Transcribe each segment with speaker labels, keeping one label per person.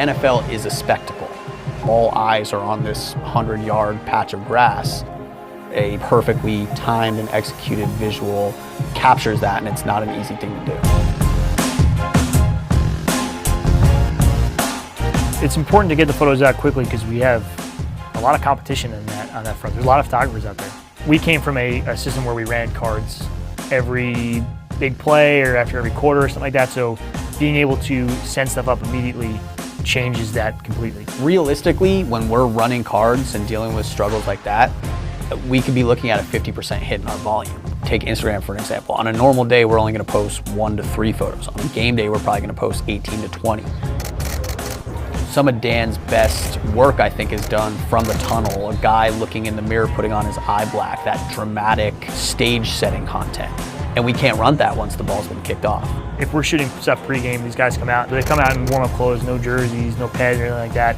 Speaker 1: NFL is a spectacle. All eyes are on this 100-yard patch of grass. A perfectly timed and executed visual captures that, and it's not an easy thing to do.
Speaker 2: It's important to get the photos out quickly because we have a lot of competition on that front. There's a lot of photographers out there. We came from a system where we ran cards every big play or after every quarter or something like that, so being able to send stuff up immediately changes that completely.
Speaker 1: Realistically, when we're running cards and dealing with struggles like that, we could be looking at a 50% hit in our volume. Take Instagram for an example. On a normal day, we're only gonna post 1 to 3 photos. On a game day, we're probably gonna post 18 to 20. Some of Dan's best work, I think, is done from the tunnel. A guy looking in the mirror, putting on his eye black, that dramatic stage setting content. And we can't run that once the ball's been kicked off.
Speaker 2: If we're shooting stuff pre-game, these guys come out, they come out in warm-up clothes, no jerseys, no pads or anything like that.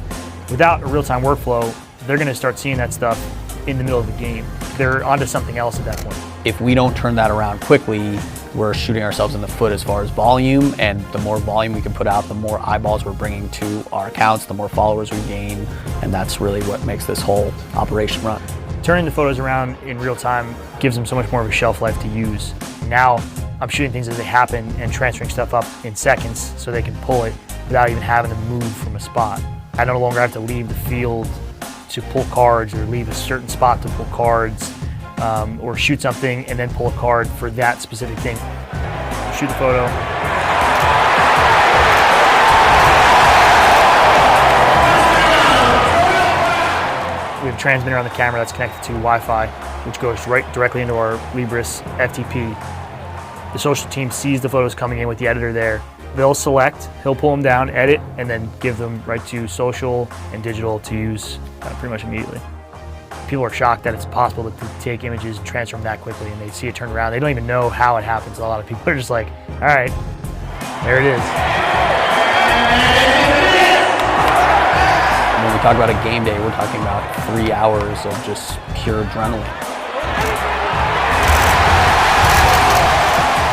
Speaker 2: Without a real-time workflow, they're gonna start seeing that stuff in the middle of the game. They're onto something else at that point.
Speaker 1: If we don't turn that around quickly, we're shooting ourselves in the foot as far as volume, and the more volume we can put out, the more eyeballs we're bringing to our accounts, the more followers we gain, and that's really what makes this whole operation run.
Speaker 2: Turning the photos around in real time gives them so much more of a shelf life to use. Now, I'm shooting things as they happen and transferring stuff up in seconds so they can pull it without even having to move from a spot. I no longer have to leave the field to pull cards or leave a certain spot to pull cards or shoot something and then pull a card for that specific thing. Shoot the photo. We have a transmitter on the camera that's connected to Wi-Fi, which goes directly into our Libris FTP. The social team sees the photos coming in with the editor there. They'll select, he'll pull them down, edit, and then give them right to social and digital to use pretty much immediately. People are shocked that it's possible to take images and transfer them that quickly, and they see it turn around. They don't even know how it happens. A lot of people are just like, all right, there it is.
Speaker 1: When we talk about a game day, we're talking about 3 hours of just pure adrenaline.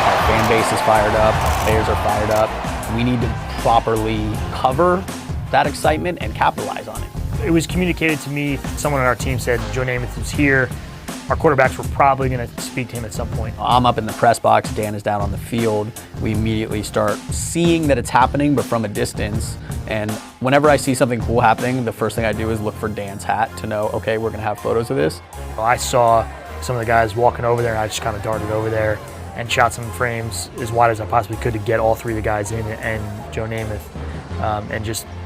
Speaker 1: Our fan base is fired up, our players are fired up. We need to properly cover that excitement and capitalize on it.
Speaker 2: It was communicated to me, someone on our team said Joe Namath is here. Our quarterbacks were probably going to speak to him at some point.
Speaker 1: I'm up in the press box, Dan is down on the field. We immediately start seeing that it's happening, but from a distance. And whenever I see something cool happening, the first thing I do is look for Dan's hat to know, okay, we're going to have photos of this.
Speaker 2: I saw some of the guys walking over there, and I just kind of darted over there and shot some frames as wide as I possibly could to get all 3 of the guys in and Joe Namath.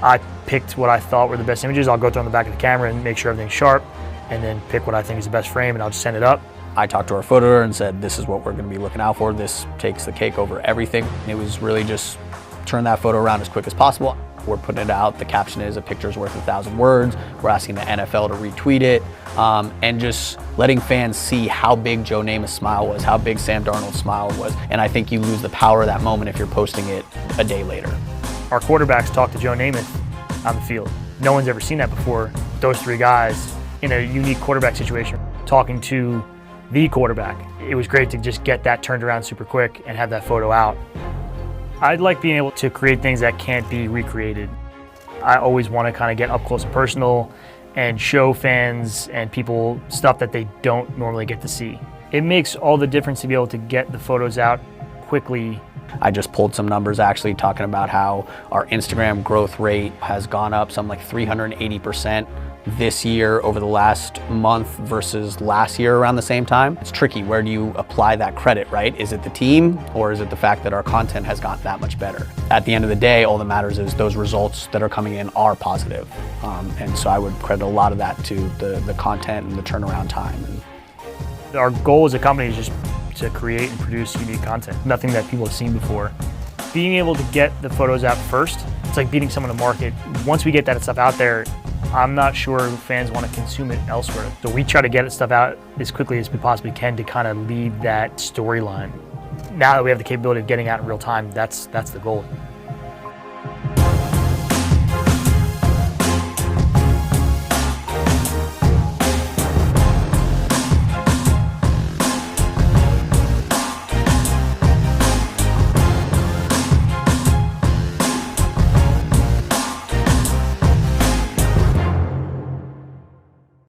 Speaker 2: I picked what I thought were the best images. I'll go through on the back of the camera and make sure everything's sharp, and then pick what I think is the best frame, and I'll just send it up.
Speaker 1: I talked to our photographers and said, this is what we're going to be looking out for. This takes the cake over everything. It was really just turn that photo around as quick as possible. We're putting it out. The caption is, a picture's worth 1,000 words. We're asking the NFL to retweet it, and just letting fans see how big Joe Namath's smile was, how big Sam Darnold's smile was. And I think you lose the power of that moment if you're posting it a day later.
Speaker 2: Our quarterbacks talked to Joe Namath on the field. No one's ever seen that before. Those 3 guys in a unique quarterback situation talking to the quarterback. It was great to just get that turned around super quick and have that photo out. I'd like being able to create things that can't be recreated. I always want to kind of get up close and personal and show fans and people stuff that they don't normally get to see. It makes all the difference to be able to get the photos out quickly.
Speaker 1: I just pulled some numbers actually talking about how our Instagram growth rate has gone up some like 380% this year over the last month versus last year around the same time. It's tricky. Where do you apply that credit, right? Is it the team, or is it the fact that our content has gotten that much better? At the end of the day, all that matters is those results that are coming in are positive. And so I would credit a lot of that to the content and the turnaround time.
Speaker 2: Our goal as a company is just to create and produce unique content, nothing that people have seen before. Being able to get the photos out first, it's like beating someone to market. Once we get that stuff out there, I'm not sure fans want to consume it elsewhere. So we try to get stuff out as quickly as we possibly can to kind of lead that storyline. Now that we have the capability of getting out in real time, that's the goal.